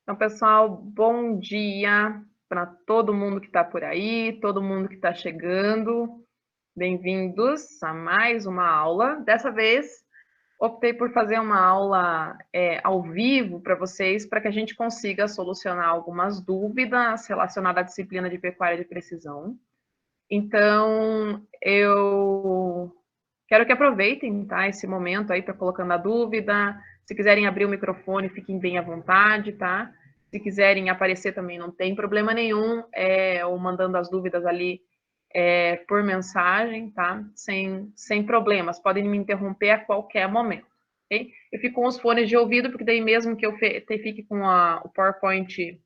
Então, pessoal, bom dia para todo mundo que está por aí, todo mundo que está chegando. Bem-vindos a mais uma aula. Dessa vez, optei por fazer uma aula ao vivo para vocês, para que a gente consiga solucionar algumas dúvidas relacionadas à disciplina de pecuária de precisão. Então, eu quero que aproveitem, tá, esse momento aí para colocando a dúvida. Se quiserem abrir o microfone, fiquem bem à vontade, tá? Se quiserem aparecer também não tem problema nenhum, ou mandando as dúvidas ali por mensagem, tá? Sem problemas, podem me interromper a qualquer momento, ok? Eu fico com os fones de ouvido, porque daí mesmo que eu fique com o PowerPoint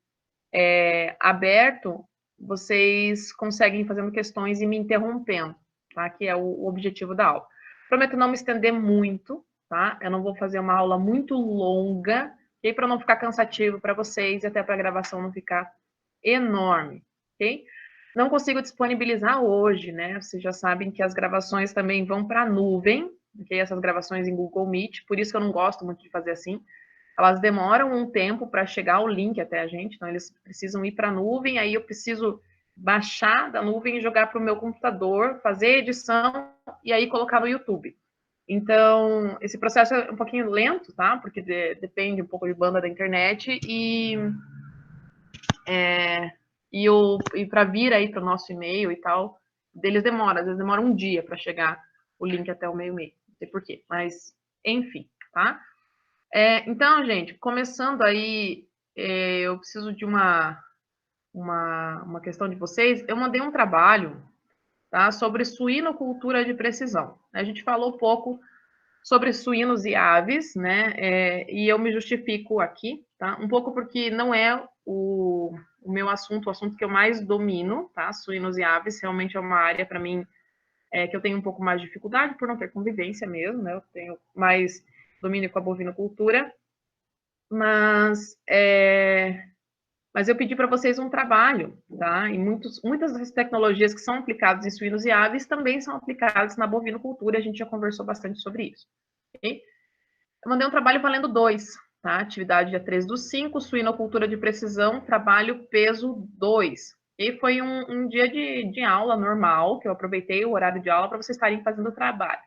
aberto, vocês conseguem fazendo questões e me interrompendo, tá? Que é o objetivo da aula. Prometo não me estender muito, tá? Eu não vou fazer uma aula muito longa, ok? Para não ficar cansativo para vocês e até para a gravação não ficar enorme, ok? Não consigo disponibilizar hoje, né? Vocês já sabem que as gravações também vão para a nuvem, ok? Essas gravações em Google Meet, por isso que eu não gosto muito de fazer assim. Elas demoram um tempo para chegar o link até a gente, então eles precisam ir para a nuvem, aí eu preciso baixar da nuvem e jogar para o meu computador, fazer edição e aí colocar no YouTube. Então, esse processo é um pouquinho lento, tá? Porque depende um pouco de banda da internet e para vir aí para o nosso e-mail e tal, deles demora, às vezes demora um dia para chegar o link até o meu e-mail, não sei porquê, mas enfim, tá? Então, gente, começando aí, eu preciso de uma questão de vocês. Eu mandei um trabalho, tá, sobre suinocultura de precisão. A gente falou pouco sobre suínos e aves, né? E eu me justifico aqui, tá? Um pouco porque não é o meu assunto, o assunto que eu mais domino, tá? Suínos e aves realmente é uma área para mim que eu tenho um pouco mais de dificuldade por não ter convivência mesmo, né? Eu tenho mais domínio com a bovinocultura. Mas eu pedi para vocês um trabalho, tá? E muitas das tecnologias que são aplicadas em suínos e aves também são aplicadas na bovinocultura, a gente já conversou bastante sobre isso. Okay? Eu mandei um trabalho valendo 2, tá? Atividade dia 3/5, suinocultura de precisão, trabalho peso 2. E foi um dia de aula normal, que eu aproveitei o horário de aula para vocês estarem fazendo o trabalho.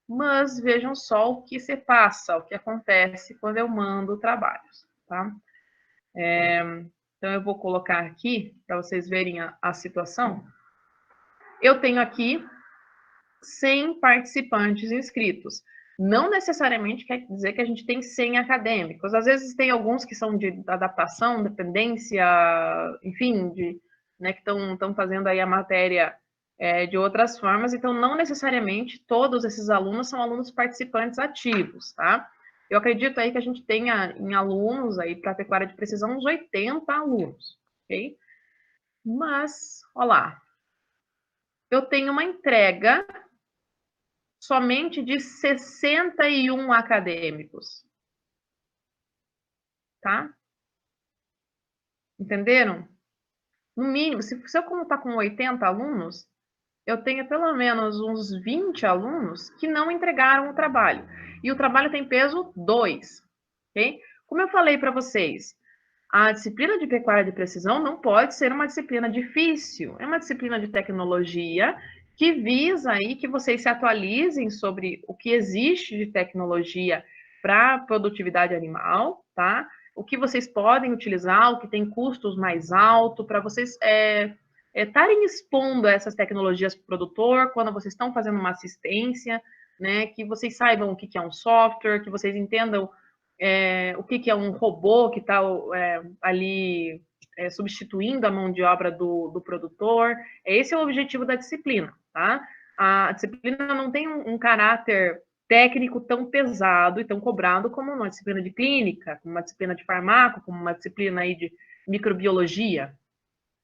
Mas vejam só o que se passa, o que acontece quando eu mando trabalhos, tá? Então, eu vou colocar aqui para vocês verem a situação. Eu tenho aqui 100 participantes inscritos. Não necessariamente quer dizer que a gente tem 100 acadêmicos. Às vezes tem alguns que são de adaptação, dependência, enfim, né, que estão fazendo aí a matéria de outras formas. Então, não necessariamente todos esses alunos são alunos participantes ativos, tá? Eu acredito aí que a gente tenha em alunos aí para pecuária de precisão uns 80 alunos, ok? Mas, olha lá, eu tenho uma entrega somente de 61 acadêmicos, tá? Entenderam? No mínimo, se eu contar com 80 alunos, eu tenho pelo menos uns 20 alunos que não entregaram o trabalho. E o trabalho tem peso 2, ok? Como eu falei para vocês, a disciplina de pecuária de precisão não pode ser uma disciplina difícil. É uma disciplina de tecnologia que visa aí que vocês se atualizem sobre o que existe de tecnologia para produtividade animal, tá? O que vocês podem utilizar, o que tem custos mais altos, para vocês estarem expondo essas tecnologias para o produtor quando vocês estão fazendo uma assistência, né? Que vocês saibam o que é um software, que vocês entendam o que é um robô que está ali substituindo a mão de obra do produtor. Esse é o objetivo da disciplina, tá? A disciplina não tem um caráter técnico tão pesado e tão cobrado como uma disciplina de clínica, como uma disciplina de farmácia, como uma disciplina aí de microbiologia,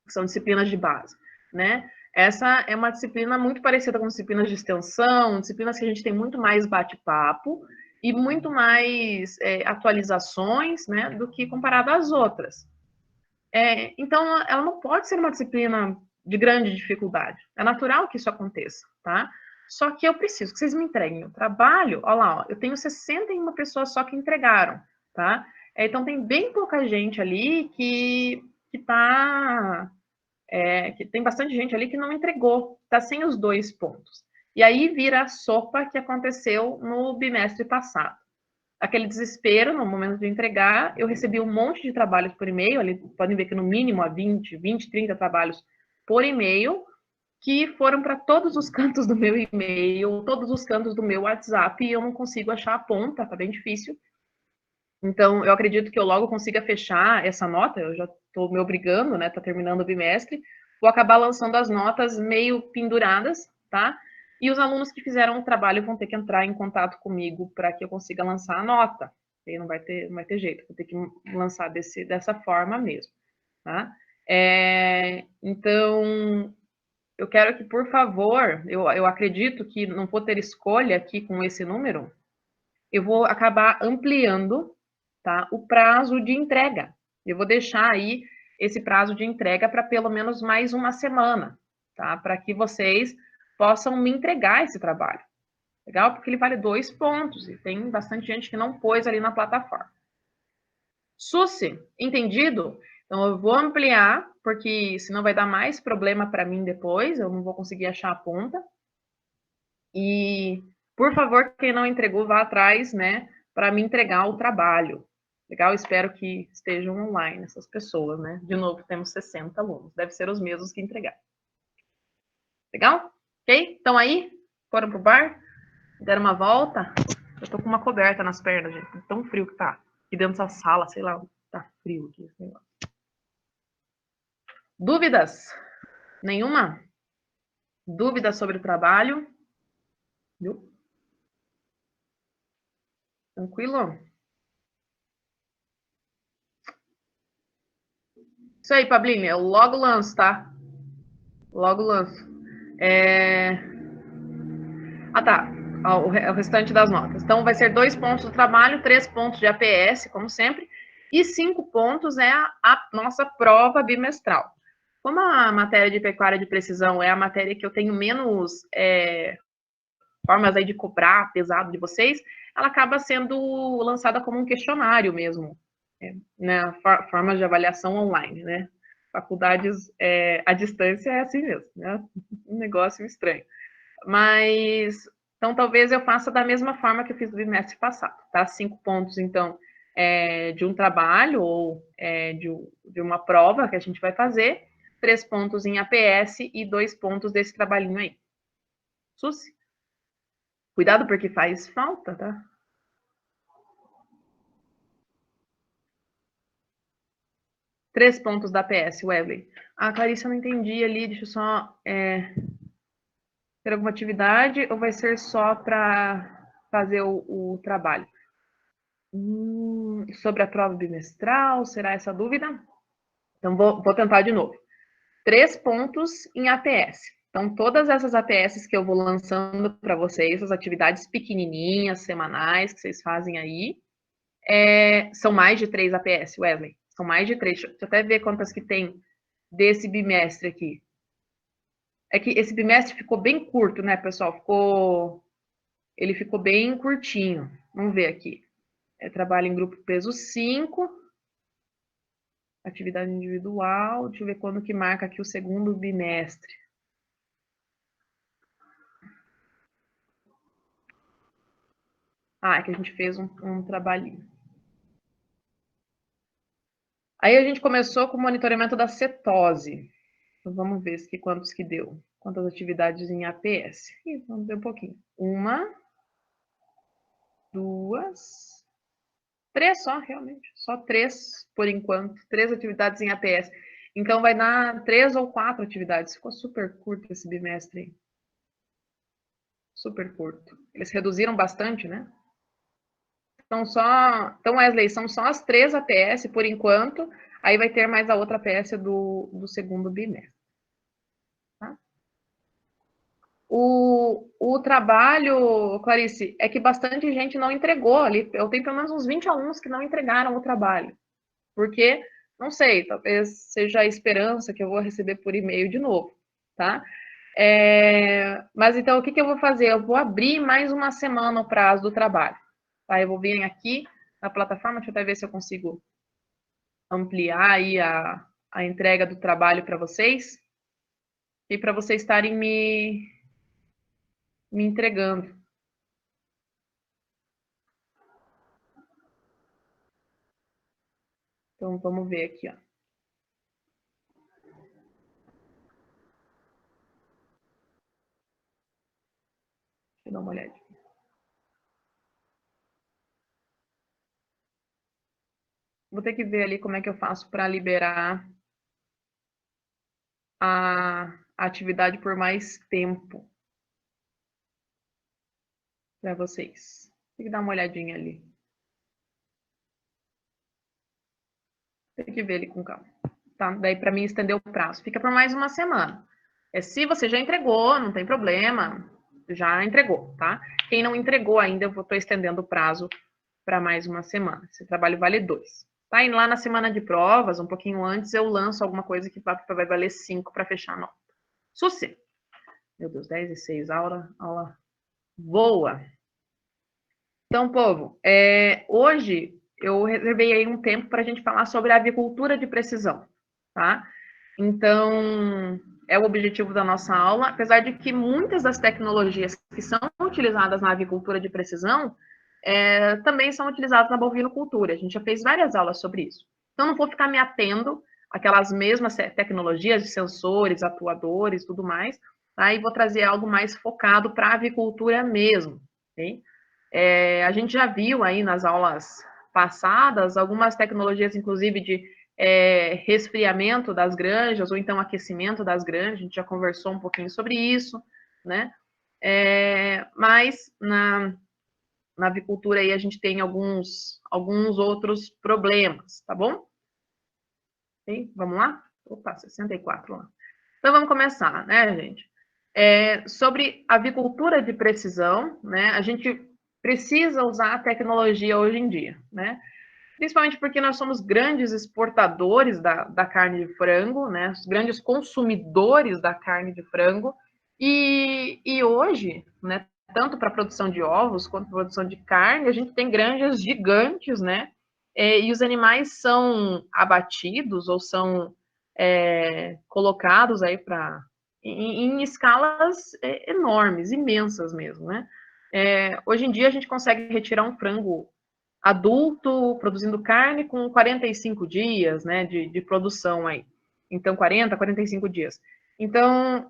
que são disciplinas de base, né? Essa é uma disciplina muito parecida com disciplinas de extensão, disciplinas que a gente tem muito mais bate-papo e muito mais atualizações, né, do que comparado às outras. Então, ela não pode ser uma disciplina de grande dificuldade. É natural que isso aconteça, tá? Só que eu preciso que vocês me entreguem o trabalho. Olha lá, ó, eu tenho 61 pessoas só que entregaram, tá? Então, tem bem pouca gente ali que tem bastante gente ali que não entregou, está sem os 2 pontos. E aí vira a sopa que aconteceu no bimestre passado. Aquele desespero no momento de entregar, eu recebi um monte de trabalhos por e-mail, ali podem ver que no mínimo há 20, 30 trabalhos por e-mail, que foram para todos os cantos do meu e-mail, todos os cantos do meu WhatsApp, e eu não consigo achar a ponta, tá bem difícil. Então, eu acredito que eu logo consiga fechar essa nota, eu já estou me obrigando, né, tá terminando o bimestre, vou acabar lançando as notas meio penduradas, tá? E os alunos que fizeram o trabalho vão ter que entrar em contato comigo para que eu consiga lançar a nota. E não vai ter jeito, vou ter que lançar dessa forma mesmo, tá? Então, eu quero que, por favor, eu acredito que não vou ter escolha aqui com esse número, eu vou acabar ampliando, tá, o prazo de entrega. Eu vou deixar aí esse prazo de entrega para pelo menos mais uma semana, tá? Para que vocês possam me entregar esse trabalho. Legal? Porque ele vale 2 pontos e tem bastante gente que não pôs ali na plataforma. Susi, entendido? Então, eu vou ampliar, porque senão vai dar mais problema para mim depois, eu não vou conseguir achar a ponta. E, por favor, quem não entregou, vá atrás, né, para me entregar o trabalho. Legal? Espero que estejam online essas pessoas, né? De novo, temos 60 alunos. Deve ser os mesmos que entregaram. Legal? Ok? Estão aí? Foram pro bar? Deram uma volta? Eu tô com uma coberta nas pernas, gente. Tão frio que tá. Aqui dentro dessa sala, sei lá, tá frio aqui. Sei lá. Dúvidas? Nenhuma? Dúvidas sobre o trabalho? Viu? Tranquilo? Isso aí, Pablinho. Eu logo lanço, tá? Logo lanço. Ah, tá. O restante das notas. Então, vai ser 2 pontos do trabalho, 3 pontos de APS, como sempre, e 5 pontos é a nossa prova bimestral. Como a matéria de pecuária de precisão é a matéria que eu tenho menos formas aí de cobrar pesado de vocês, ela acaba sendo lançada como um questionário mesmo, né? Formas de avaliação online, né? Faculdades à distância é assim mesmo, né? Um negócio estranho. Mas, então, talvez eu faça da mesma forma que eu fiz no bimestre passado, tá? 5 pontos, então, de um trabalho ou de uma prova que a gente vai fazer, 3 pontos em APS e 2 pontos desse trabalhinho aí. Susi? Cuidado porque faz falta, tá? Três pontos da APS, Wesley. Ah, Clarice, eu não entendi ali, deixa eu só... ter alguma atividade ou vai ser só para fazer o trabalho? Sobre a prova bimestral, será essa dúvida? Então, vou tentar de novo. 3 pontos em APS. Então, todas essas APS que eu vou lançando para vocês, as atividades pequenininhas, semanais, que vocês fazem aí, são mais de 3 APS, Wesley. São mais de 3. Deixa eu até ver quantas que tem desse bimestre aqui. É que esse bimestre ficou bem curto, né, pessoal? Ele ficou bem curtinho. Vamos ver aqui. Trabalho em grupo peso 5. Atividade individual. Deixa eu ver quando que marca aqui o segundo bimestre. É que a gente fez um trabalhinho. Aí a gente começou com o monitoramento da cetose. Então, vamos ver quantos que deu. Quantas atividades em APS. Vamos ver um pouquinho. 1, 2, 3 só, realmente. Só 3, por enquanto. 3 atividades em APS. Então, vai dar 3 ou 4 atividades. Ficou super curto esse bimestre. Super curto. Eles reduziram bastante, né? Então, Wesley, são só as 3 APS por enquanto. Aí vai ter mais a outra APS do segundo bimestre. Tá? O trabalho, Clarice, é que bastante gente não entregou ali. Eu tenho pelo menos uns 20 alunos que não entregaram o trabalho. Porque, não sei, talvez seja a esperança que eu vou receber por e-mail de novo, tá? Mas então, o que eu vou fazer? Eu vou abrir mais uma semana o prazo do trabalho. Tá? Eu vou vir aqui na plataforma. Deixa eu até ver se eu consigo ampliar aí a entrega do trabalho para vocês. E para vocês estarem me entregando. Então, vamos ver aqui, ó. Deixa eu dar uma olhada. Vou ter que ver ali como é que eu faço para liberar a atividade por mais tempo para vocês. Tem que dar uma olhadinha ali. Tem que ver ali com calma. Tá? Daí, para mim, estender o prazo. Fica por mais uma semana. Se você já entregou, não tem problema. Já entregou, tá? Quem não entregou ainda, eu estou estendendo o prazo para mais uma semana. Esse trabalho vale 2. Tá? E lá na semana de provas, um pouquinho antes, eu lanço alguma coisa que vai valer 5 para fechar a nota. Sucesso. Meu Deus, 10 e 6, aula voa. Então, povo, hoje eu reservei aí um tempo para a gente falar sobre a avicultura de precisão, tá? Então, é o objetivo da nossa aula, apesar de que muitas das tecnologias que são utilizadas na avicultura de precisão também são utilizadas na bovinocultura. A gente já fez várias aulas sobre isso. Então, não vou ficar me atendo àquelas mesmas tecnologias de sensores, atuadores, tudo mais, tá? E vou trazer algo mais focado para a avicultura mesmo, ok? A gente já viu aí nas aulas passadas algumas tecnologias, inclusive, de resfriamento das granjas, ou então aquecimento das granjas, a gente já conversou um pouquinho sobre isso, né? Mas na avicultura aí a gente tem alguns outros problemas, tá bom? Okay? Vamos lá? Opa, 64 lá. Então vamos começar, né, gente? Sobre avicultura de precisão, né? A gente precisa usar a tecnologia hoje em dia, né? Principalmente porque nós somos grandes exportadores da carne de frango, né? Os grandes consumidores da carne de frango. E hoje, né, tanto para a produção de ovos quanto para a produção de carne, a gente tem granjas gigantes, né? E os animais são abatidos ou são colocados aí em escalas enormes, imensas mesmo, né? Hoje em dia a gente consegue retirar um frango adulto produzindo carne com 45 dias, né, de produção aí. Então, 40, 45 dias. Então,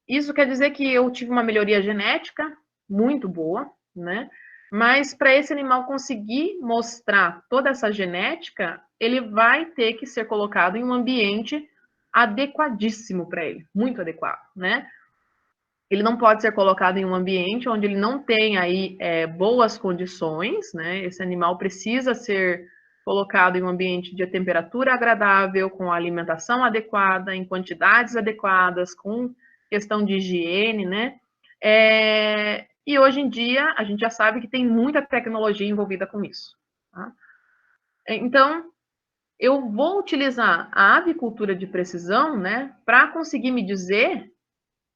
isso quer dizer que eu tive uma melhoria genética muito boa, né? Mas para esse animal conseguir mostrar toda essa genética, ele vai ter que ser colocado em um ambiente adequadíssimo para ele, muito adequado, né? Ele não pode ser colocado em um ambiente onde ele não tem aí boas condições, né? Esse animal precisa ser colocado em um ambiente de temperatura agradável, com alimentação adequada, em quantidades adequadas, com questão de higiene, né? E hoje em dia a gente já sabe que tem muita tecnologia envolvida com isso. Tá? Então, eu vou utilizar a avicultura de precisão, né, para conseguir me dizer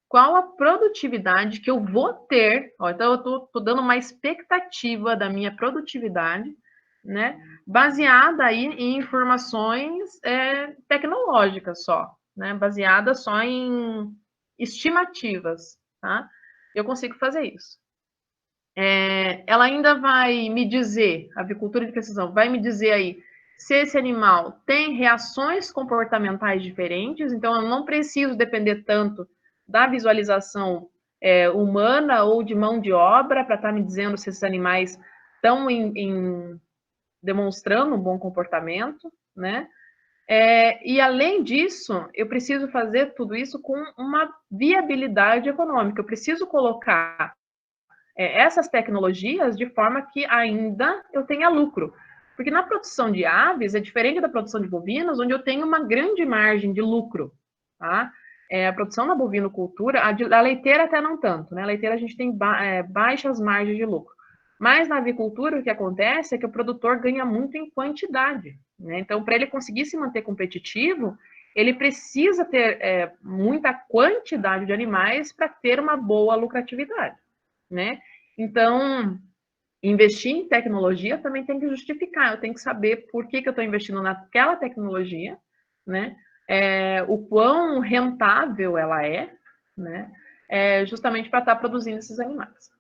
qual a produtividade que eu vou ter. Ó, então, eu estou dando uma expectativa da minha produtividade, né, baseada aí em informações tecnológicas só, né, baseada só em estimativas, tá? Eu consigo fazer isso. Ela ainda vai me dizer, a avicultura de precisão, vai me dizer aí se esse animal tem reações comportamentais diferentes, então eu não preciso depender tanto da visualização humana ou de mão de obra para estar me dizendo se esses animais estão demonstrando um bom comportamento, né? E além disso, eu preciso fazer tudo isso com uma viabilidade econômica. Eu preciso colocar essas tecnologias de forma que ainda eu tenha lucro. Porque na produção de aves é diferente da produção de bovinos, onde eu tenho uma grande margem de lucro, tá? A produção na bovinocultura, a leiteira até não tanto, né? A leiteira a gente tem baixas margens de lucro. Mas na avicultura o que acontece é que o produtor ganha muito em quantidade, né? Então, para ele conseguir se manter competitivo, ele precisa ter muita quantidade de animais para ter uma boa lucratividade, né? Então, investir em tecnologia também tem que justificar, eu tenho que saber por que eu estou investindo naquela tecnologia, né? O quão rentável ela é, né? Justamente para estar produzindo esses animais.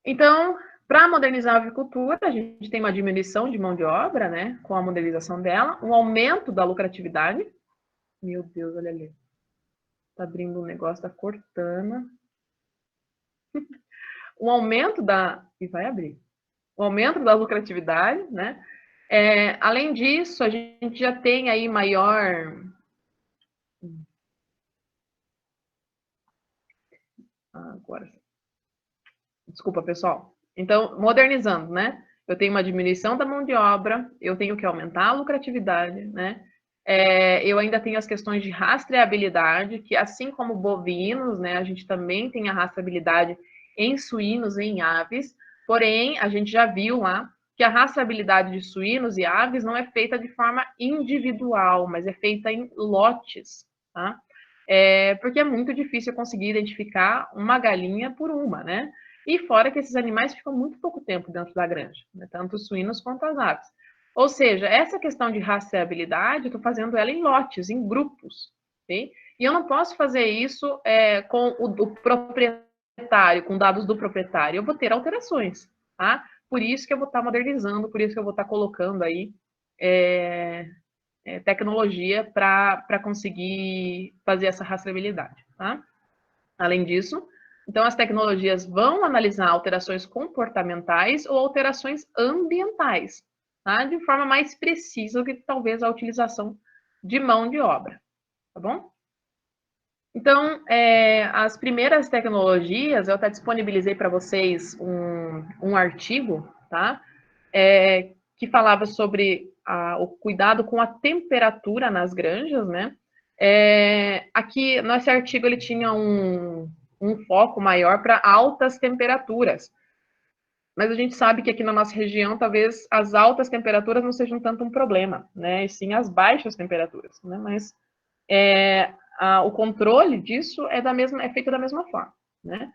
Então, para modernizar a avicultura, a gente tem uma diminuição de mão de obra, né? Com a modernização dela, um aumento da lucratividade. Meu Deus, olha ali. Tá abrindo um negócio, tá cortando. Um aumento da... E vai abrir. O aumento da lucratividade, né? Além disso, a gente já tem aí maior... Agora... Desculpa, pessoal. Então, modernizando, né? Eu tenho uma diminuição da mão de obra, eu tenho que aumentar a lucratividade, né? Eu ainda tenho as questões de rastreabilidade, que assim como bovinos, né, a gente também tem a rastreabilidade em suínos e em aves, porém, a gente já viu lá que a rastreabilidade de suínos e aves não é feita de forma individual, mas é feita em lotes, tá? Porque é muito difícil conseguir identificar uma galinha por uma, né? E fora que esses animais ficam muito pouco tempo dentro da granja, né? Tanto os suínos quanto as aves. Ou seja, essa questão de rastreabilidade, eu estou fazendo ela em lotes, em grupos. Okay? E eu não posso fazer isso com o proprietário, com dados do proprietário. Eu vou ter alterações. Tá? Por isso que eu vou estar modernizando, por isso que eu vou estar colocando aí tecnologia para conseguir fazer essa rastreabilidade. Tá? Além disso, então as tecnologias vão analisar alterações comportamentais ou alterações ambientais, tá? De forma mais precisa do que talvez a utilização de mão de obra, tá bom? Então, as primeiras tecnologias, eu até disponibilizei para vocês um artigo, tá? Que falava sobre o cuidado com a temperatura nas granjas, né? Aqui, nesse artigo, ele tinha um foco maior para altas temperaturas. Mas a gente sabe que aqui na nossa região, talvez as altas temperaturas não sejam tanto um problema, né? E sim as baixas temperaturas, né? Mas o controle disso é feito da mesma forma, né?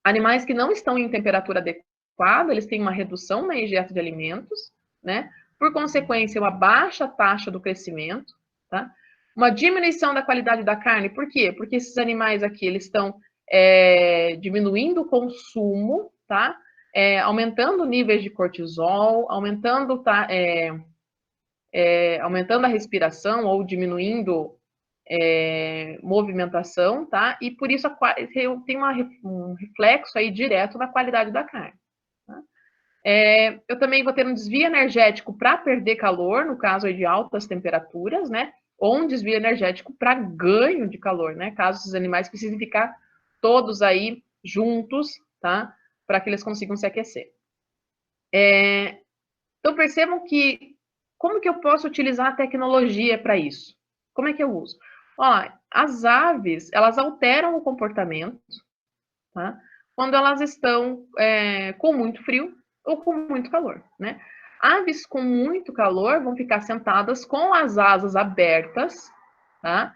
Animais que não estão em temperatura adequada, eles têm uma redução na ingesta de alimentos, né? Por consequência, uma baixa taxa do crescimento, tá? Uma diminuição da qualidade da carne, por quê? Porque esses animais aqui, eles estão diminuindo o consumo, tá? Aumentando níveis de cortisol, aumentando a respiração ou diminuindo movimentação, tá? E por isso tem um reflexo aí direto na qualidade da carne. Tá? Eu também vou ter um desvio energético para perder calor, no caso de altas temperaturas, né? Ou um desvio energético para ganho de calor, né? Caso esses animais precisem ficar todos aí juntos, tá? Para que eles consigam se aquecer. Então percebam que como que eu posso utilizar a tecnologia para isso? Como é que eu uso? As aves, elas alteram o comportamento, tá? Quando elas estão com muito frio ou com muito calor, né? Aves com muito calor vão ficar sentadas com as asas abertas, tá?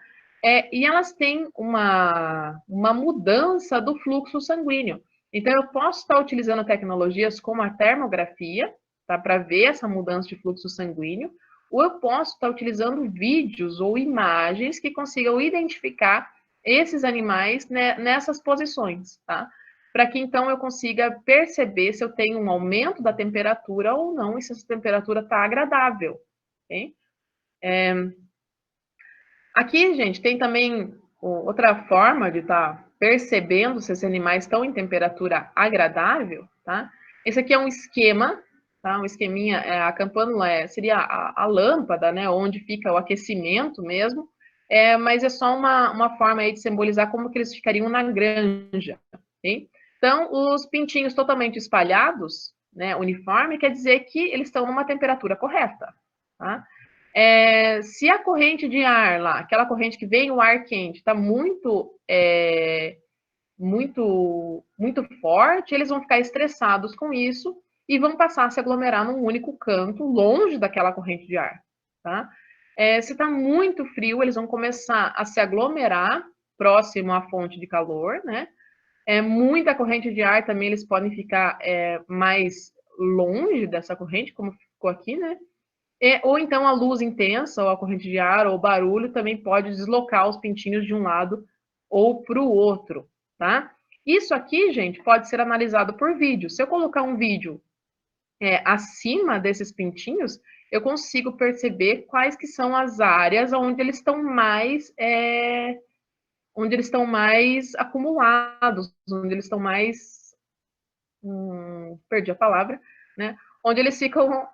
E elas têm uma mudança do fluxo sanguíneo. Então, eu posso estar utilizando tecnologias como a termografia, tá? Para ver essa mudança de fluxo sanguíneo, ou eu posso estar utilizando vídeos ou imagens que consigam identificar esses animais, né, nessas posições, tá? Para que então eu consiga perceber se eu tenho um aumento da temperatura ou não, e se essa temperatura está agradável, ok? Aqui, gente, tem também outra forma de estar percebendo se esses animais estão em temperatura agradável, tá? Esse aqui é um esquema, tá? Um esqueminha, a campânula seria a lâmpada, né? Onde fica o aquecimento mesmo, mas é só uma forma aí de simbolizar como que eles ficariam na granja, ok? Então, os pintinhos totalmente espalhados, né, uniforme, quer dizer que eles estão numa temperatura correta, tá? Se a corrente de ar lá, aquela corrente que vem o ar quente, está muito forte, eles vão ficar estressados com isso e vão passar a se aglomerar num único canto, longe daquela corrente de ar, tá? Se está muito frio, eles vão começar a se aglomerar próximo à fonte de calor, né? Muita corrente de ar também, eles podem ficar mais longe dessa corrente, como ficou aqui, né? Ou então a luz intensa, ou a corrente de ar, ou o barulho também pode deslocar os pintinhos de um lado ou para o outro, tá? Isso aqui, gente, pode ser analisado por vídeo. Se eu colocar um vídeo acima desses pintinhos, eu consigo perceber quais que são as áreas onde eles estão mais acumulados, onde eles estão mais, perdi a palavra, né? Onde eles ficam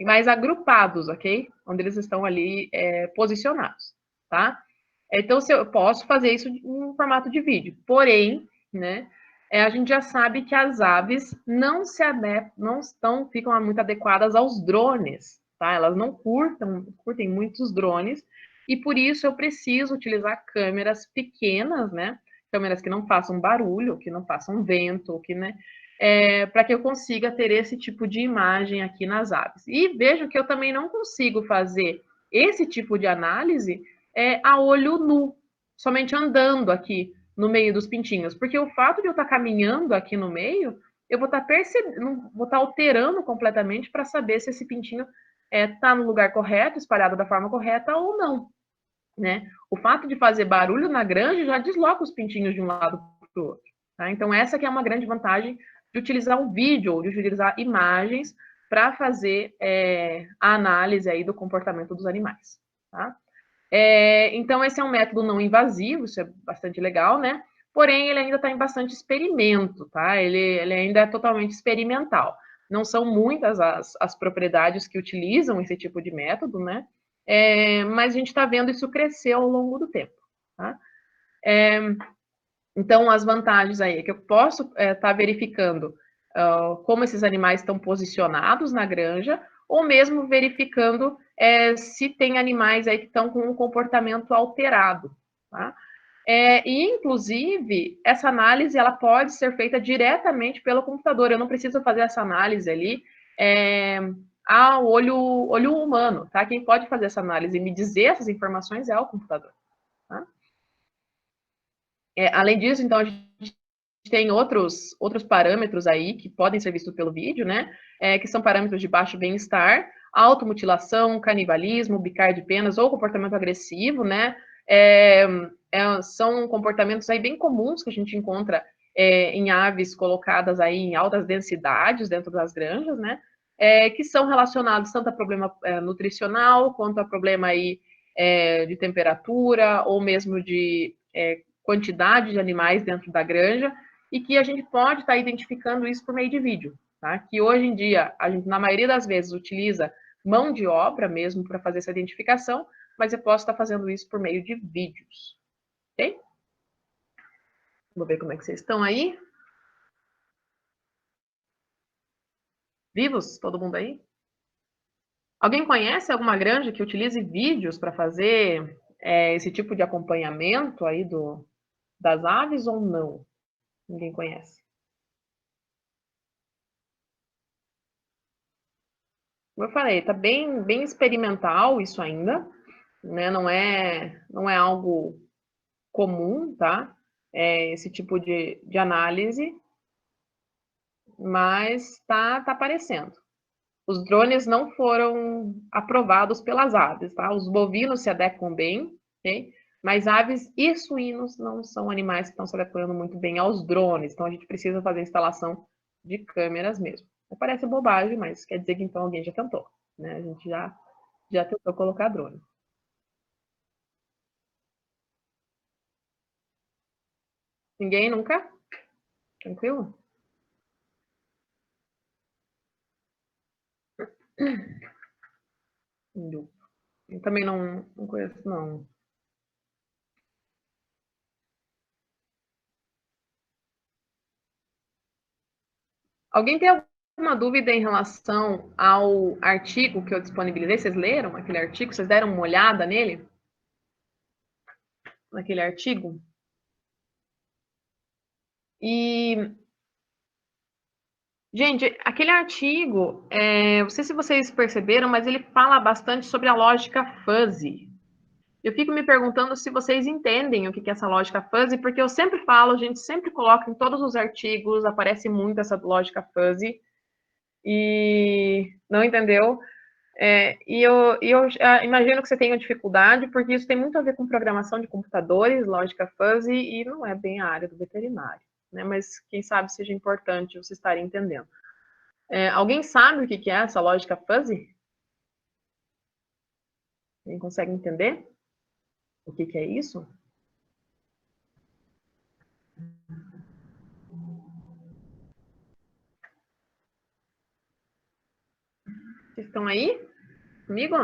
mais agrupados, ok? Onde eles estão ali posicionados, tá? Então, se eu posso fazer isso em formato de vídeo, porém, né, a gente já sabe que as aves não ficam muito adequadas aos drones, tá? Elas não curtem muitos drones, e por isso eu preciso utilizar câmeras pequenas, né? Câmeras que não façam barulho, que não façam vento, que, né? Para que eu consiga ter esse tipo de imagem aqui nas aves. E vejo que eu também não consigo fazer esse tipo de análise a olho nu, somente andando aqui no meio dos pintinhos, porque o fato de eu estar caminhando aqui no meio, eu vou estar percebendo, vou estar alterando completamente para saber se esse pintinho está no lugar correto, espalhado da forma correta ou não, né? O fato de fazer barulho na granja já desloca os pintinhos de um lado para o outro, tá? Então essa que é uma grande vantagem de utilizar um vídeo ou de utilizar imagens para fazer a análise aí do comportamento dos animais, tá? Então, esse é um método não invasivo, isso é bastante legal, né? Porém, ele ainda está em bastante experimento, tá? Ele ainda é totalmente experimental. Não são muitas as propriedades que utilizam esse tipo de método, né? Mas a gente está vendo isso crescer ao longo do tempo, tá? Então, as vantagens aí é que eu posso estar verificando como esses animais estão posicionados na granja, ou mesmo verificando se tem animais aí que estão com um comportamento alterado, tá? Inclusive, essa análise ela pode ser feita diretamente pelo computador. Eu não preciso fazer essa análise ali ao olho humano, tá? Quem pode fazer essa análise e me dizer essas informações é o computador, tá? Além disso, então, a gente tem outros parâmetros aí que podem ser vistos pelo vídeo, né? Que são parâmetros de baixo bem-estar, automutilação, canibalismo, bicar de penas ou comportamento agressivo, né? São comportamentos aí bem comuns que a gente encontra em aves colocadas aí em altas densidades dentro das granjas, né? Que são relacionados tanto a problema nutricional quanto a problema aí de temperatura ou mesmo de quantidade de animais dentro da granja, e que a gente pode estar identificando isso por meio de vídeo, tá? Que hoje em dia, a gente, na maioria das vezes, utiliza mão de obra mesmo para fazer essa identificação, mas eu posso estar fazendo isso por meio de vídeos, ok? Vou ver como é que vocês estão aí. Vivos? Todo mundo aí? Alguém conhece alguma granja que utilize vídeos para fazer esse tipo de acompanhamento aí das aves ou não? Ninguém conhece. Como eu falei, está bem experimental isso ainda, né? Não é algo comum, tá? Esse tipo de análise, mas tá aparecendo. Os drones não foram aprovados pelas aves, tá? Os bovinos se adequam bem, ok? Mas aves e suínos não são animais que estão se adequando muito bem aos drones, então a gente precisa fazer a instalação de câmeras mesmo. Parece bobagem, mas quer dizer que então alguém já tentou, né? A gente já tentou colocar drone. Ninguém nunca? Tranquilo? Eu também não conheço, não. Alguém tem alguma dúvida em relação ao artigo que eu disponibilizei? Vocês leram aquele artigo? Vocês deram uma olhada nele? Naquele artigo? E, gente, aquele artigo, não sei se vocês perceberam, mas ele fala bastante sobre a lógica fuzzy. Eu fico me perguntando se vocês entendem o que é essa lógica fuzzy, porque eu sempre falo, a gente sempre coloca em todos os artigos, aparece muito essa lógica fuzzy, e não entendeu? E eu imagino que você tenha dificuldade, porque isso tem muito a ver com programação de computadores, lógica fuzzy, e não é bem a área do veterinário, né? Mas quem sabe seja importante você estar entendendo. Alguém sabe o que é essa lógica fuzzy? Alguém consegue entender o que é isso? Vocês estão aí comigo?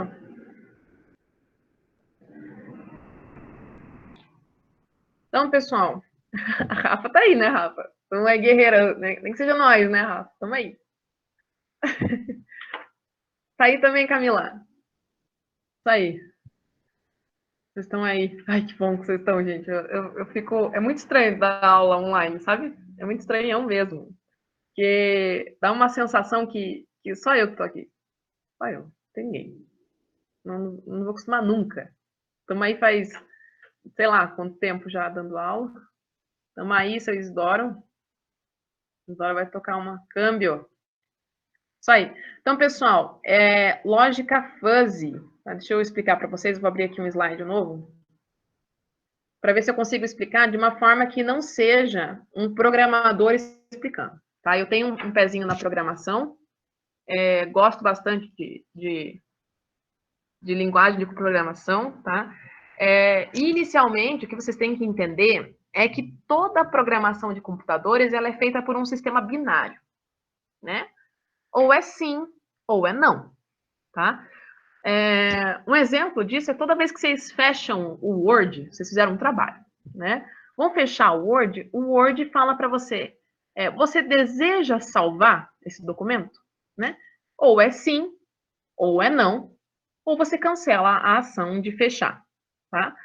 Então, pessoal, a Rafa tá aí, né, Rafa? Não é guerreira, né? Nem que seja nós, né, Rafa? Tamo aí. Tá aí também, Camila. Tá aí. Vocês estão aí. Ai, que bom que vocês estão, gente. Eu fico. É muito estranho dar aula online, sabe? É muito estranhão mesmo. Porque dá uma sensação que só eu que tô aqui. Só eu. Não tem ninguém. Não vou acostumar nunca. Tamo aí faz, sei lá, quanto tempo já dando aula. Tamo aí, seu Isidoro. Isidoro vai tocar uma câmbio. Isso aí. Então, pessoal, lógica fuzzy. Tá? Deixa eu explicar para vocês. Vou abrir aqui um slide novo para ver se eu consigo explicar de uma forma que não seja um programador explicando. Tá? Eu tenho um pezinho na programação, gosto bastante de linguagem de programação. Tá? Inicialmente, o que vocês têm que entender é que toda a programação de computadores ela é feita por um sistema binário, né? Ou é sim, ou é não. Tá? Um exemplo disso é toda vez que vocês fecham o Word, vocês fizeram um trabalho, né? Vão fechar o Word fala para você, você deseja salvar esse documento, né? Ou é sim, ou é não, ou você cancela a ação de fechar, tá?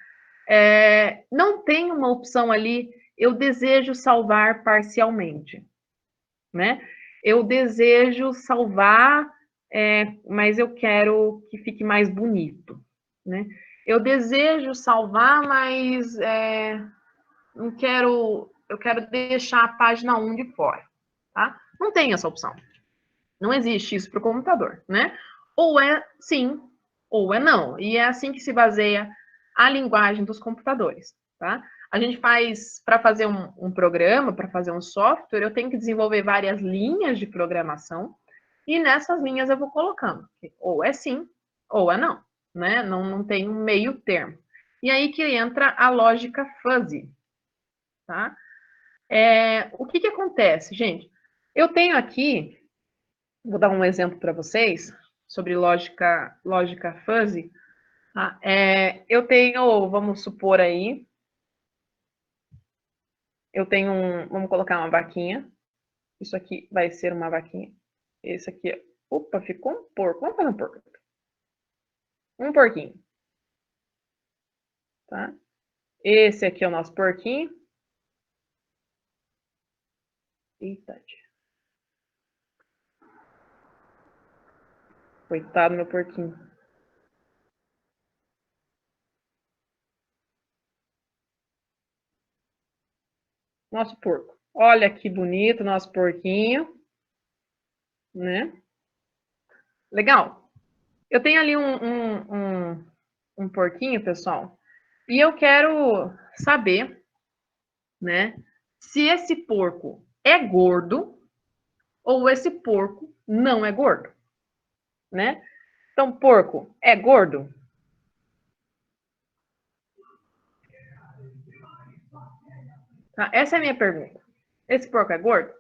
Não tem uma opção ali, eu desejo salvar parcialmente, né? Eu desejo salvar, mas eu quero que fique mais bonito, né? Eu desejo salvar, mas não quero, eu quero deixar a página 1 de fora, tá? Não tem essa opção. Não existe isso para o computador, né? Ou é sim, ou é não. E é assim que se baseia a linguagem dos computadores, tá? A gente faz, para fazer um programa, para fazer um software, eu tenho que desenvolver várias linhas de programação, e nessas linhas eu vou colocando, ou é sim, ou é não, né? Não tem um meio termo. E aí que entra a lógica fuzzy, tá? O que acontece, gente? Eu tenho aqui, vou dar um exemplo para vocês sobre lógica fuzzy. Tá? Eu tenho, vamos supor aí, eu tenho vamos colocar uma vaquinha. Isso aqui vai ser uma vaquinha. Esse aqui, opa, ficou um porco. Vamos fazer um porco. Um porquinho, tá? Esse aqui é o nosso porquinho. Eita, coitado meu porquinho. Nosso porco. Olha que bonito nosso porquinho, né? Legal. Eu tenho ali um porquinho, pessoal, e eu quero saber, né, se esse porco é gordo ou esse porco não é gordo, né? Então, porco é gordo? Tá? Essa é a minha pergunta. Esse porco é gordo?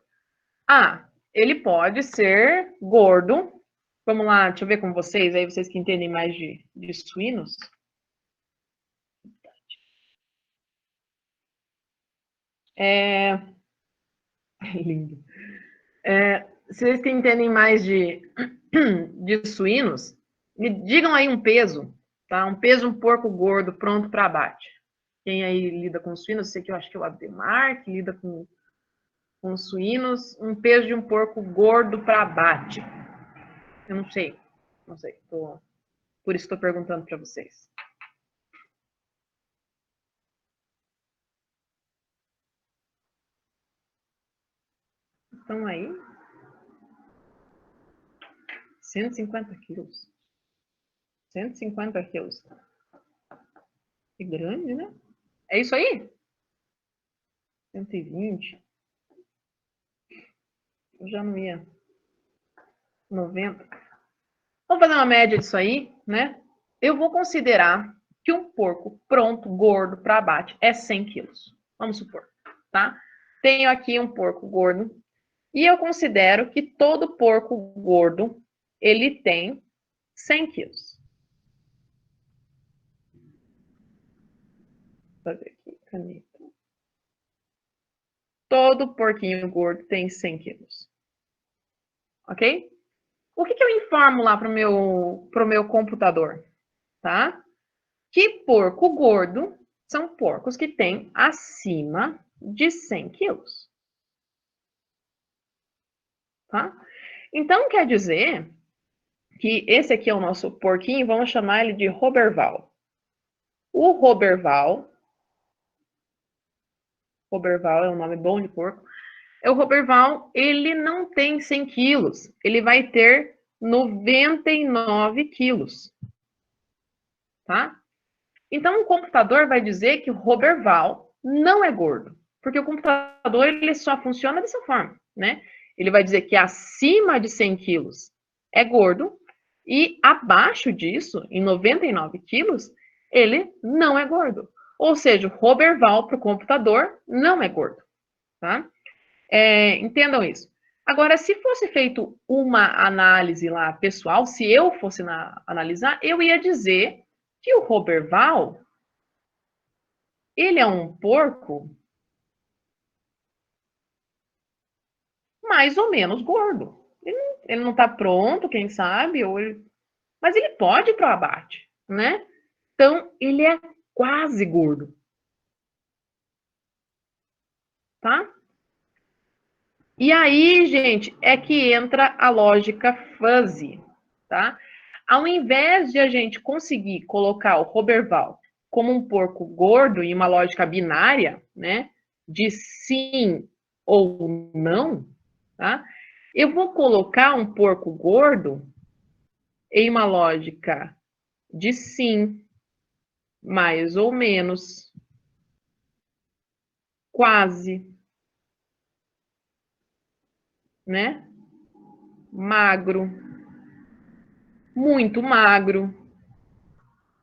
Ah, ele pode ser gordo. Vamos lá, deixa eu ver com vocês, aí vocês que entendem mais de suínos. Lindo. Vocês que entendem mais de suínos, me digam aí um peso, tá? Um peso, um porco gordo pronto para abate. Quem aí lida com suínos, sei que eu acho que é o Ademar, que lida com suínos, um peso de um porco gordo para abate. Eu não sei, por isso estou perguntando para vocês. estão aí? 150 quilos. 150 quilos. Que grande, né? É isso aí? 120. Eu já não ia. 90. Vamos fazer uma média disso aí, né? Eu vou considerar que um porco pronto, gordo, para abate é 100 quilos. Vamos supor, tá? Tenho aqui um porco gordo e eu considero que todo porco gordo, ele tem 100 quilos. Vou fazer aqui, caneta. Todo porquinho gordo tem 100 quilos. Ok? O que eu informo lá pro meu computador? Tá? Que porco gordo são porcos que têm acima de 100 quilos. Tá? Então, quer dizer que esse aqui é o nosso porquinho, vamos chamar ele de Roberval. O Roberval é um nome bom de porco. O Roberval, ele não tem 100 quilos, ele vai ter 99 quilos. Tá? Então, o computador vai dizer que o Roberval não é gordo, porque o computador ele só funciona dessa forma, né? Ele vai dizer que acima de 100 quilos é gordo e abaixo disso, em 99 quilos, ele não é gordo. Ou seja, o Roberval para o computador não é gordo, tá? Entendam isso. Agora, se fosse feito uma análise lá pessoal, se eu fosse analisar, eu ia dizer que o Roberval, ele é um porco mais ou menos gordo. Ele não está pronto, quem sabe, mas ele pode ir para o abate, né? Então, ele é quase gordo. Tá? E aí, gente, é que entra a lógica fuzzy, tá? Ao invés de a gente conseguir colocar o Roberval como um porco gordo em uma lógica binária, né, de sim ou não, tá? Eu vou colocar um porco gordo em uma lógica de sim, mais ou menos, quase, né? Magro, muito magro,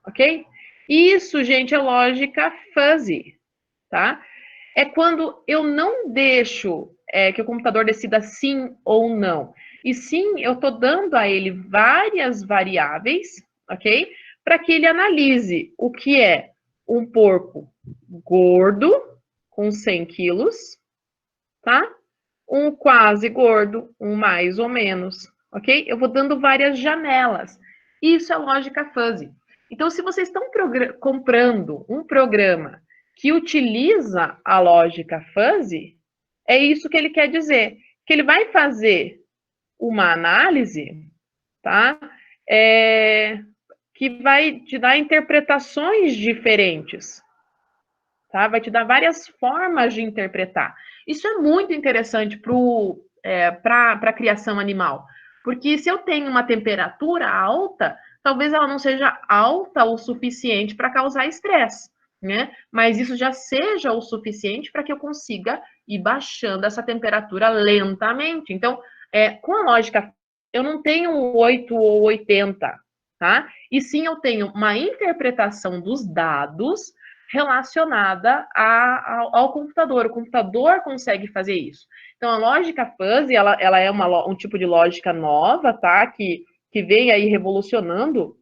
ok? Isso, gente, é lógica fuzzy, tá? É quando eu não deixo que o computador decida sim ou não. E sim, eu estou dando a ele várias variáveis, ok? Para que ele analise o que é um porco gordo, com 100 quilos, tá? Um quase gordo, um mais ou menos, ok? Eu vou dando várias janelas. Isso é lógica fuzzy. Então, se vocês estão comprando um programa que utiliza a lógica fuzzy, é isso que ele quer dizer. Que ele vai fazer uma análise, tá? Que vai te dar interpretações diferentes, tá? Vai te dar várias formas de interpretar. Isso é muito interessante para a criação animal, porque se eu tenho uma temperatura alta, talvez ela não seja alta o suficiente para causar estresse, né? Mas isso já seja o suficiente para que eu consiga ir baixando essa temperatura lentamente. Então, com a lógica, eu não tenho 8 ou 80, tá? E sim eu tenho uma interpretação dos dados relacionada ao computador. O computador consegue fazer isso. Então, a lógica fuzzy, ela é um tipo de lógica nova, tá? Que vem aí revolucionando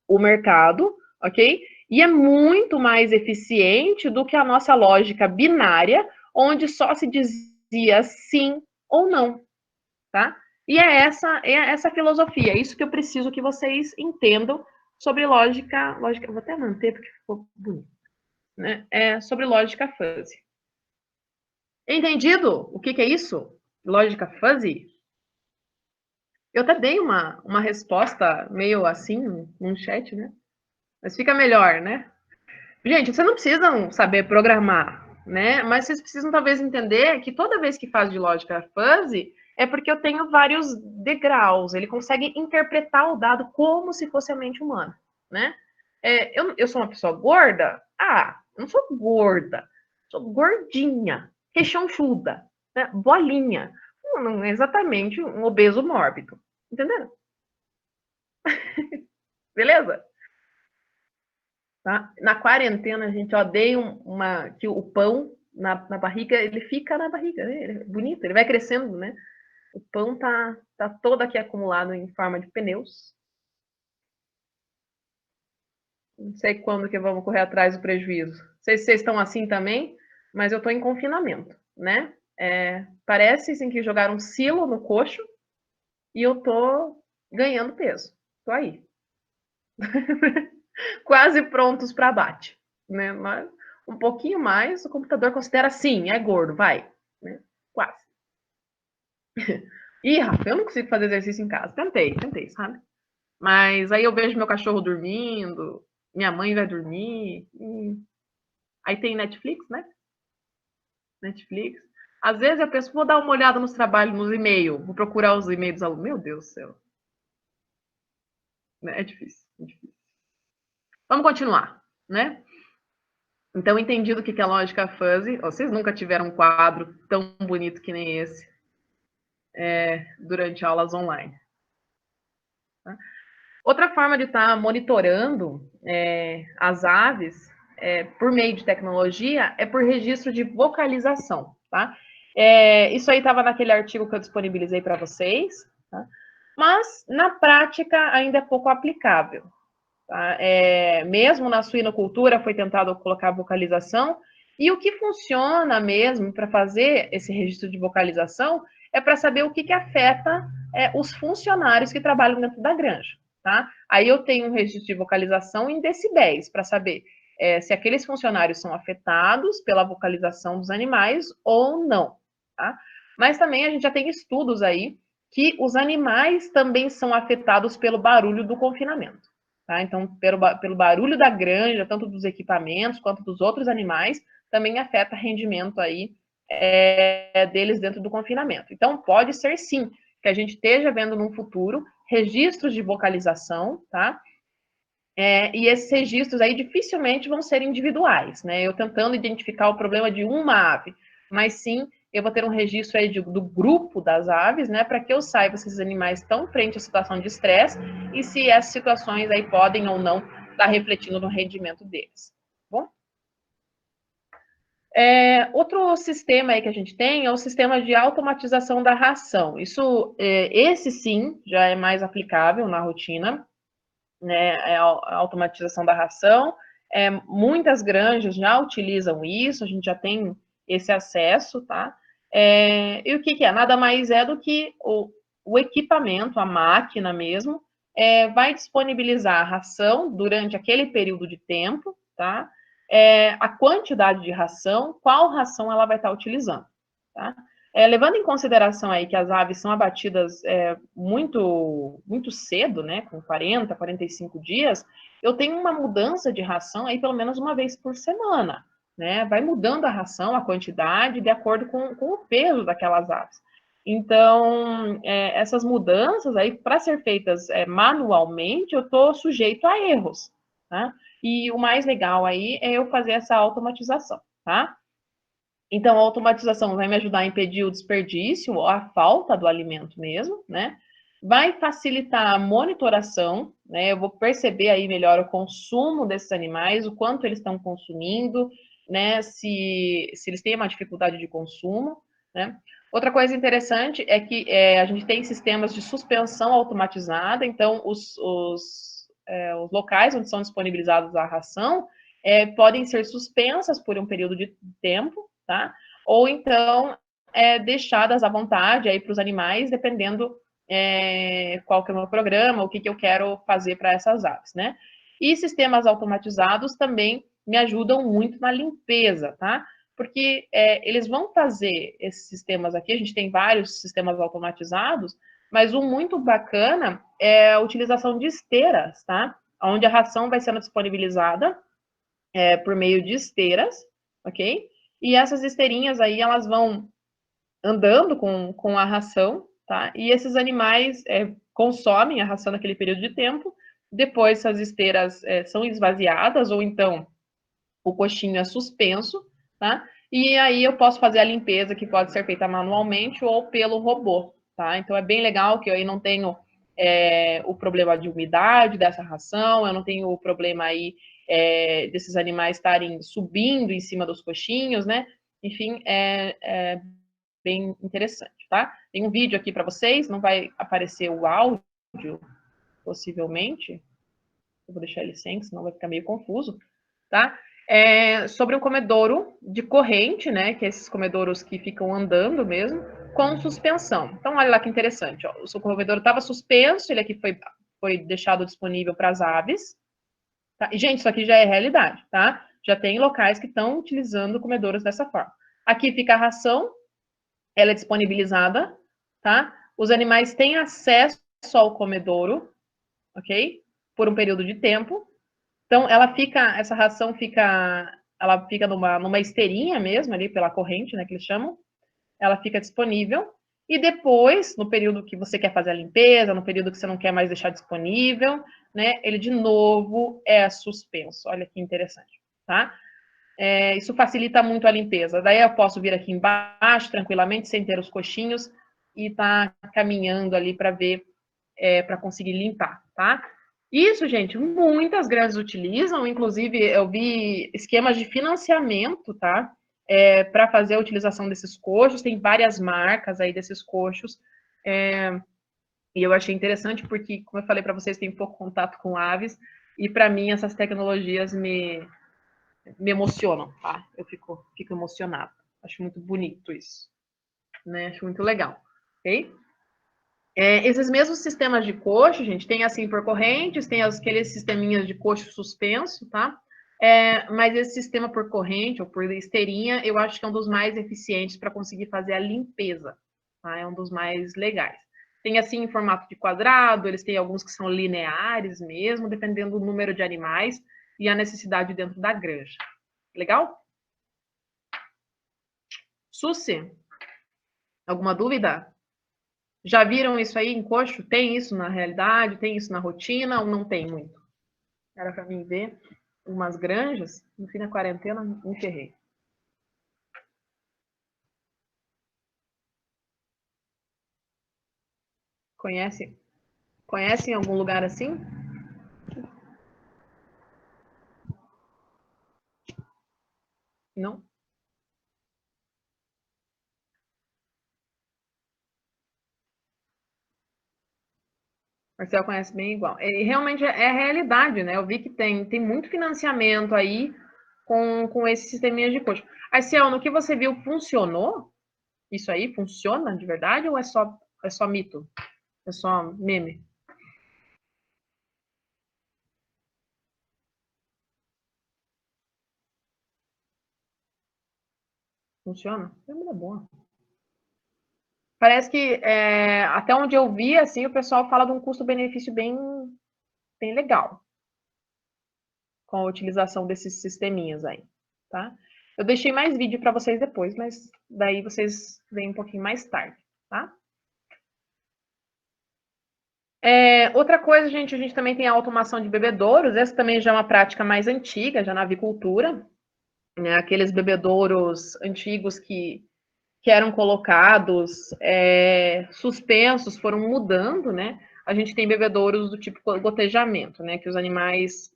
o mercado, ok? E é muito mais eficiente do que a nossa lógica binária, onde só se dizia sim ou não, tá? E é essa filosofia, é isso que eu preciso que vocês entendam sobre lógica. Eu vou até manter porque ficou bonito. Né? Sobre lógica fuzzy. Entendido o que é isso? Lógica fuzzy? Eu até dei uma resposta meio assim num chat, né? Mas fica melhor, né? Gente, vocês não precisam saber programar, né? Mas vocês precisam talvez entender que toda vez que faz de lógica fuzzy, é porque eu tenho vários degraus. Ele consegue interpretar o dado como se fosse a mente humana, né? Eu sou uma pessoa gorda? Ah, não sou gorda. Sou gordinha, rechonchuda, né? Bolinha. Não é exatamente um obeso mórbido. Entenderam? Beleza? Tá? Na quarentena, a gente odeia que o pão na barriga, ele fica na barriga, né? Ele é bonito, ele vai crescendo, né? O pão tá todo aqui acumulado em forma de pneus. Não sei quando que vamos correr atrás do prejuízo. Não sei se vocês estão assim também, mas eu estou em confinamento, né? Parece assim, que jogaram um silo no coxo e eu tô ganhando peso. Tô aí. Quase prontos para abate, né? Mas um pouquinho mais, o computador considera sim, é gordo, vai, né? Quase. Ih, Rafa, eu não consigo fazer exercício em casa. Tentei, sabe? Mas aí eu vejo meu cachorro dormindo, minha mãe vai dormir. Aí tem Netflix, né? Netflix. Às vezes eu penso, vou dar uma olhada nos trabalhos, nos e-mails, vou procurar os e-mails dos alunos. Meu Deus do céu. É difícil, é difícil. Vamos continuar, né? Então, entendido o que é lógica fuzzy, vocês nunca tiveram um quadro tão bonito que nem esse durante aulas online. Tá? Outra forma de estar monitorando as aves por meio de tecnologia é por registro de vocalização. Tá? Isso aí estava naquele artigo que eu disponibilizei para vocês, tá? Mas na prática ainda é pouco aplicável. Tá? Mesmo na suinocultura foi tentado colocar vocalização, e o que funciona mesmo para fazer esse registro de vocalização é para saber o que afeta os funcionários que trabalham dentro da granja. Tá? Aí eu tenho um registro de vocalização em decibéis, para saber se aqueles funcionários são afetados pela vocalização dos animais ou não. Tá? Mas também a gente já tem estudos aí que os animais também são afetados pelo barulho do confinamento. Tá? Então, pelo barulho da granja, tanto dos equipamentos quanto dos outros animais, também afeta rendimento aí deles dentro do confinamento. Então, pode ser sim que a gente esteja vendo no futuro registros de vocalização, tá? E esses registros aí dificilmente vão ser individuais, né? Eu tentando identificar o problema de uma ave, mas sim eu vou ter um registro aí do grupo das aves, né, para que eu saiba se esses animais estão frente à situação de estresse e se essas situações aí podem ou não estar refletindo no rendimento deles. Bom? Outro sistema aí que a gente tem é o sistema de automatização da ração. Esse sim já é mais aplicável na rotina, né? A automatização da ração. Muitas granjas já utilizam isso, a gente já tem esse acesso, tá? E o que é? Nada mais é do que o equipamento, a máquina mesmo, vai disponibilizar a ração durante aquele período de tempo, tá? A quantidade de ração, qual ração ela vai estar utilizando, tá? Levando em consideração aí que as aves são abatidas muito, muito cedo, né, com 40, 45 dias, eu tenho uma mudança de ração aí pelo menos uma vez por semana, né? Vai mudando a ração, a quantidade, de acordo com o peso daquelas aves. Então, essas mudanças aí, para ser feitas manualmente, eu estou sujeito a erros, tá? E o mais legal aí é eu fazer essa automatização, tá? Então, a automatização vai me ajudar a impedir o desperdício ou a falta do alimento mesmo, né? Vai facilitar a monitoração, né? Eu vou perceber aí melhor o consumo desses animais, o quanto eles estão consumindo, né? Se eles têm uma dificuldade de consumo, né? Outra coisa interessante é que a gente tem sistemas de suspensão automatizada, então os locais onde são disponibilizados a ração podem ser suspensas por um período de tempo, tá? Ou então deixadas à vontade aí para os animais, dependendo qual que é o meu programa, o que eu quero fazer para essas aves, né? E sistemas automatizados também me ajudam muito na limpeza, tá? Porque eles vão fazer esses sistemas aqui, a gente tem vários sistemas automatizados, mas um muito bacana é a utilização de esteiras, tá? Onde a ração vai sendo disponibilizada por meio de esteiras, ok? e essas esteirinhas aí, elas vão andando com a ração, tá? E esses animais consomem a ração naquele período de tempo, depois essas esteiras são esvaziadas, ou então o coxinho é suspenso, tá? E aí eu posso fazer a limpeza, que pode ser feita manualmente ou pelo robô, tá? Então é bem legal que eu aí não tenho o problema de umidade dessa ração, eu não tenho o problema aí desses animais estarem subindo em cima dos coxinhos, né? Enfim, é bem interessante, tá? Tem um vídeo aqui para vocês, não vai aparecer o áudio, possivelmente. Eu vou deixar ele sem, senão vai ficar meio confuso, tá? Sobre um comedouro de corrente, né? Que é esses comedouros que ficam andando mesmo, com suspensão. Então, olha lá que interessante, ó. O seu comedouro estava suspenso, ele aqui foi deixado disponível para as aves. Tá? E, gente, isso aqui já é realidade, tá? Já tem locais que estão utilizando comedouros dessa forma. Aqui fica a ração, ela é disponibilizada, tá? Os animais têm acesso ao comedouro, ok? Por um período de tempo. Então, essa ração ela fica numa esteirinha mesmo, ali pela corrente, né, que eles chamam. Ela fica disponível. E depois, no período que você quer fazer a limpeza, no período que você não quer mais deixar disponível, né, ele de novo é suspenso. Olha que interessante, tá? Isso facilita muito a limpeza. Daí eu posso vir aqui embaixo tranquilamente, sem ter os coxinhos, e tá caminhando ali para ver, para conseguir limpar, tá? Isso, gente, muitas granjas utilizam, inclusive eu vi esquemas de financiamento, tá? Para fazer a utilização desses coxos, tem várias marcas aí desses coxos, e eu achei interessante porque, como eu falei para vocês, tem pouco contato com aves, e para mim essas tecnologias me emocionam, tá? Eu fico emocionada. Acho muito bonito isso, né? Acho muito legal, ok? Esses mesmos sistemas de coxo, gente, tem assim por correntes, tem aqueles sisteminhas de coxo suspenso, tá? Mas esse sistema por corrente ou por esteirinha, eu acho que é um dos mais eficientes para conseguir fazer a limpeza, tá? É um dos mais legais. Tem assim em formato de quadrado, eles têm alguns que são lineares mesmo, dependendo do número de animais e a necessidade dentro da granja. Legal? Susi, alguma dúvida? Já viram isso aí em coxo? Tem isso na realidade? Tem isso na rotina ou não tem muito? Era para mim ver umas granjas, no fim da quarentena, me ferrei. Conhece? Conhecem algum lugar assim? Não? Marcel conhece bem igual. E realmente é realidade, né? Eu vi que tem muito financiamento aí com esses sisteminhas de coxo. Aí, Ciel, no que você viu, funcionou? Isso aí funciona de verdade ou é só mito? É só meme? Funciona? É uma boa. Parece que até onde eu vi, assim, o pessoal fala de um custo-benefício bem legal com a utilização desses sisteminhas aí, tá? Eu deixei mais vídeo para vocês depois, mas daí vocês veem um pouquinho mais tarde, tá? Outra coisa, gente, a gente também tem a automação de bebedouros. Essa também já é uma prática mais antiga, já na avicultura, né? Aqueles bebedouros antigos que eram colocados suspensos, foram mudando, né? A gente tem bebedouros do tipo gotejamento, né? Que os animais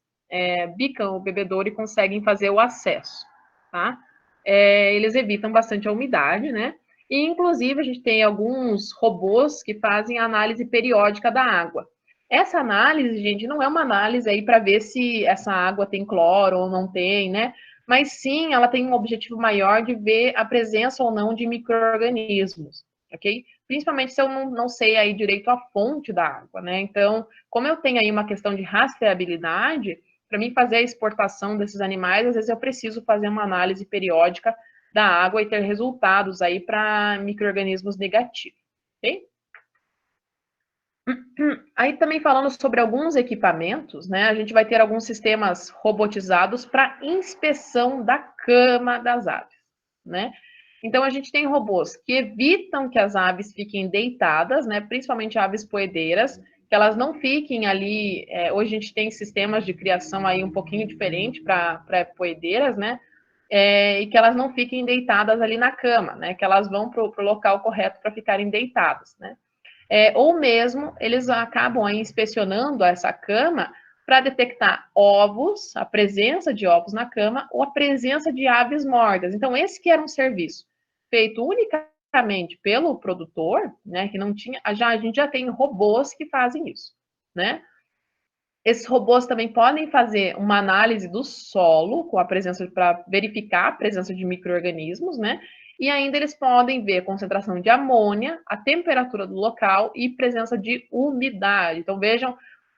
bicam o bebedouro e conseguem fazer o acesso, tá? Eles evitam bastante a umidade, né? E, inclusive, a gente tem alguns robôs que fazem a análise periódica da água. Essa análise, gente, não é uma análise aí para ver se essa água tem cloro ou não tem, né? Mas sim, ela tem um objetivo maior de ver a presença ou não de micro-organismos, ok? Principalmente se eu não sei aí direito a fonte da água, né? Então, como eu tenho aí uma questão de rastreabilidade, para mim fazer a exportação desses animais, às vezes eu preciso fazer uma análise periódica da água e ter resultados aí para micro-organismos negativos, ok? Aí também falando sobre alguns equipamentos, né? A gente vai ter alguns sistemas robotizados para inspeção da cama das aves. né? Então, a gente tem robôs que evitam que as aves fiquem deitadas, né? Principalmente aves poedeiras, que elas não fiquem ali. Hoje a gente tem sistemas de criação aí um pouquinho diferente para poedeiras, né? E que elas não fiquem deitadas ali na cama, né? Que elas vão para o local correto para ficarem deitadas, né? Ou mesmo eles acabam aí inspecionando essa cama para detectar ovos, a presença de ovos na cama ou a presença de aves mortas. Então, esse que era um serviço feito unicamente pelo produtor, né, que não tinha, a gente já tem robôs que fazem isso, né? Esses robôs também podem fazer uma análise do solo com a presença para verificar a presença de micro-organismos, né? E ainda eles podem ver a concentração de amônia, a temperatura do local e presença de umidade. Então vejam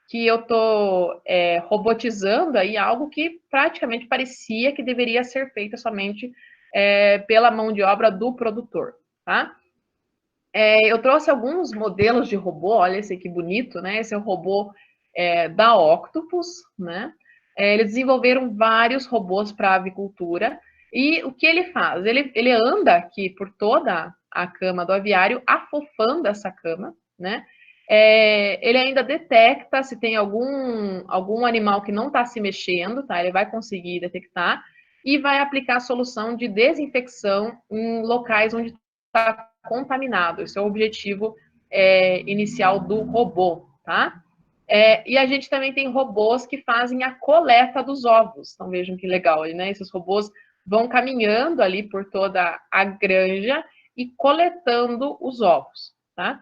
que eu estou robotizando aí algo que praticamente parecia que deveria ser feito somente pela mão de obra do produtor, tá? Eu trouxe alguns modelos de robô, olha esse aqui bonito, né? Esse é o robô da Octopus, né? Eles desenvolveram vários robôs para avicultura e o que ele faz? Ele anda aqui por toda a cama do aviário, afofando essa cama, né? Ele ainda detecta se tem algum animal que não está se mexendo, tá? Ele vai conseguir detectar e vai aplicar a solução de desinfecção em locais onde está contaminado. Esse é o objetivo inicial do robô, tá? E a gente também tem robôs que fazem a coleta dos ovos. Então vejam que legal, né? Esses robôs vão caminhando ali por toda a granja e coletando os ovos, tá?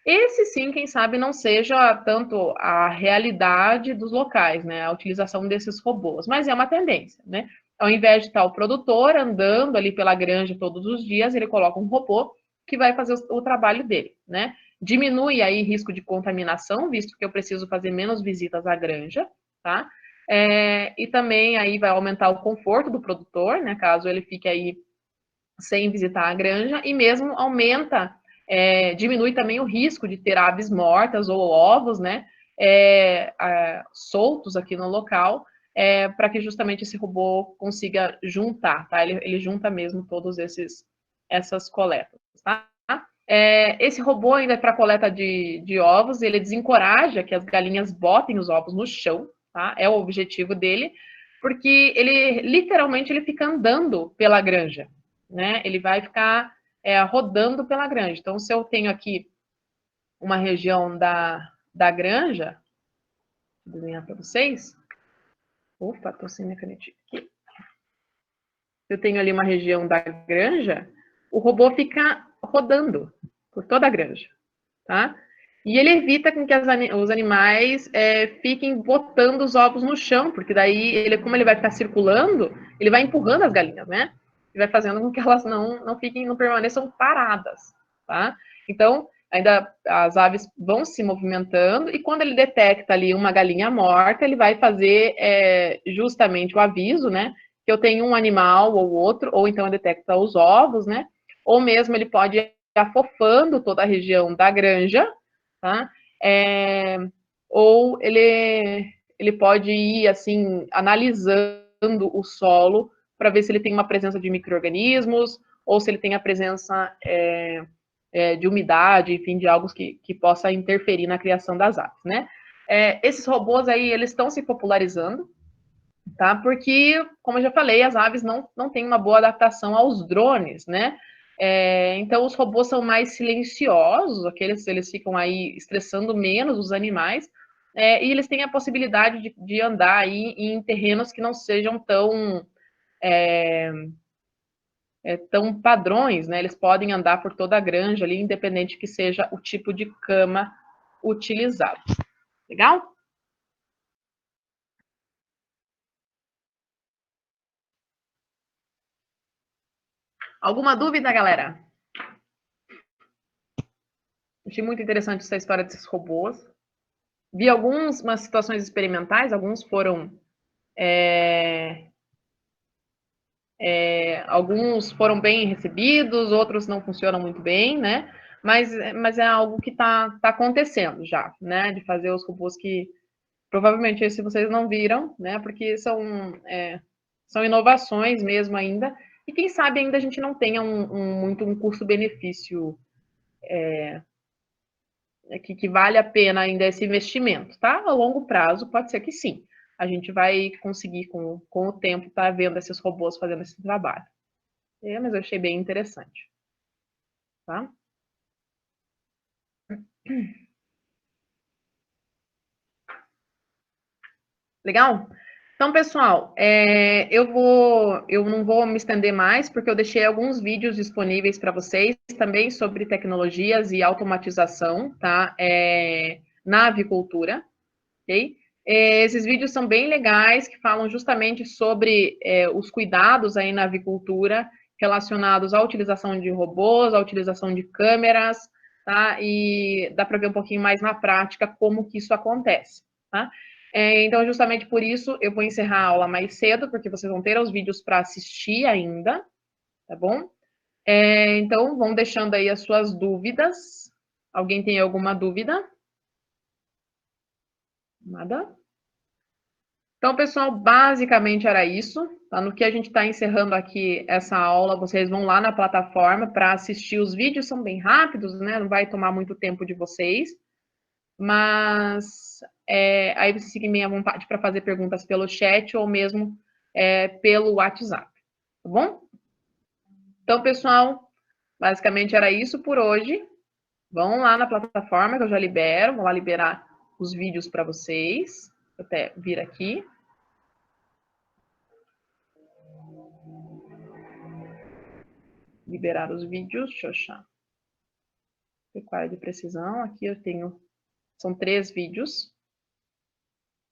Esse sim, quem sabe, não seja tanto a realidade dos locais, né? A utilização desses robôs, mas é uma tendência, né? Ao invés de estar o produtor andando ali pela granja todos os dias, ele coloca um robô que vai fazer o trabalho dele, né? Diminui aí risco de contaminação, visto que eu preciso fazer menos visitas à granja, tá? E também aí vai aumentar o conforto do produtor, né? Caso ele fique aí sem visitar a granja, e mesmo aumenta, diminui também o risco de ter aves mortas ou ovos, né? Soltos aqui no local, para que justamente esse robô consiga juntar, tá? Ele junta mesmo todos essas coletas, tá? Esse robô ainda é para coleta de ovos, ele desencoraja que as galinhas botem os ovos no chão, tá? É o objetivo dele, porque ele literalmente ele fica andando pela granja, né? Ele vai ficar rodando pela granja. Então, se eu tenho aqui uma região da granja, vou desenhar para vocês. Opa, tô sem minha canetinha aqui. Eu tenho ali uma região da granja, o robô fica rodando por toda a granja, tá? E ele evita com que os animais fiquem botando os ovos no chão, porque daí, como ele vai ficar circulando, ele vai empurrando as galinhas, né? E vai fazendo com que elas não permaneçam paradas, tá? Então, ainda as aves vão se movimentando, e quando ele detecta ali uma galinha morta, ele vai fazer justamente o aviso, né? Que eu tenho um animal ou outro, ou então ele detecta os ovos, né? Ou mesmo ele pode ir afofando toda a região da granja, tá? Ou ele pode ir, assim, analisando o solo para ver se ele tem uma presença de micro-organismos ou se ele tem a presença de umidade, enfim, de algo que possa interferir na criação das aves, né? Esses robôs aí, eles estão se popularizando, tá? Porque, como eu já falei, as aves não têm uma boa adaptação aos drones, né? Então, os robôs são mais silenciosos, eles ficam aí estressando menos os animais, e eles têm a possibilidade de andar aí em terrenos que não sejam tão padrões, né? Eles podem andar por toda a granja ali, independente que seja o tipo de cama utilizado. Legal? Alguma dúvida, galera? Achei muito interessante essa história desses robôs. Vi umas situações experimentais, alguns foram bem recebidos, outros não funcionam muito bem, né? Mas é algo que tá acontecendo já, né? De fazer os robôs que provavelmente esse vocês não viram, né? Porque são inovações mesmo ainda, E quem sabe ainda a gente não tenha muito um custo-benefício que vale a pena ainda esse investimento, tá? A longo prazo pode ser que sim. A gente vai conseguir, com o tempo, estar vendo esses robôs fazendo esse trabalho. Mas eu achei bem interessante. Tá? Legal? Então, pessoal, eu não vou me estender mais, porque eu deixei alguns vídeos disponíveis para vocês também sobre tecnologias e automatização, tá? Na avicultura, ok? Esses vídeos são bem legais, que falam justamente sobre os cuidados aí na avicultura relacionados à utilização de robôs, à utilização de câmeras, tá? E dá para ver um pouquinho mais na prática como que isso acontece, tá? Então, justamente por isso, eu vou encerrar a aula mais cedo, porque vocês vão ter os vídeos para assistir ainda, tá bom? Então, vão deixando aí as suas dúvidas. Alguém tem alguma dúvida? Nada? Então, pessoal, basicamente era isso. Tá? No que a gente está encerrando aqui essa aula, vocês vão lá na plataforma para assistir. Os vídeos são bem rápidos, né? Não vai tomar muito tempo de vocês. Mas aí vocês fiquem bem à vontade para fazer perguntas pelo chat ou mesmo pelo WhatsApp. Tá bom? Então, pessoal, basicamente era isso por hoje. Vão lá na plataforma que eu já libero. Vou lá liberar os vídeos para vocês. Vou até vir aqui. Liberar os vídeos, deixa eu achar. Pecuária de precisão, aqui eu tenho, são 3 vídeos.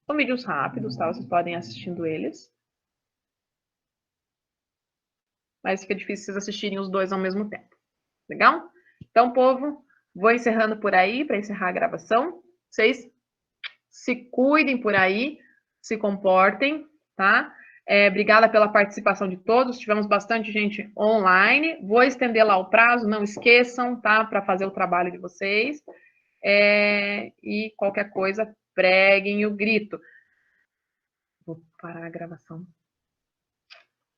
São vídeos rápidos, tá? Vocês podem ir assistindo eles. Mas fica difícil vocês assistirem os dois ao mesmo tempo. Legal? Então, povo, vou encerrando por aí, para encerrar a gravação. Vocês se cuidem por aí, se comportem, tá? Obrigada pela participação de todos. Tivemos bastante gente online. Vou estender lá o prazo, não esqueçam, tá? Para fazer o trabalho de vocês. E qualquer coisa, preguem o grito. Vou parar a gravação.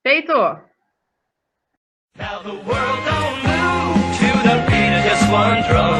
Feito! Now the world don't move to the beat of just one drum.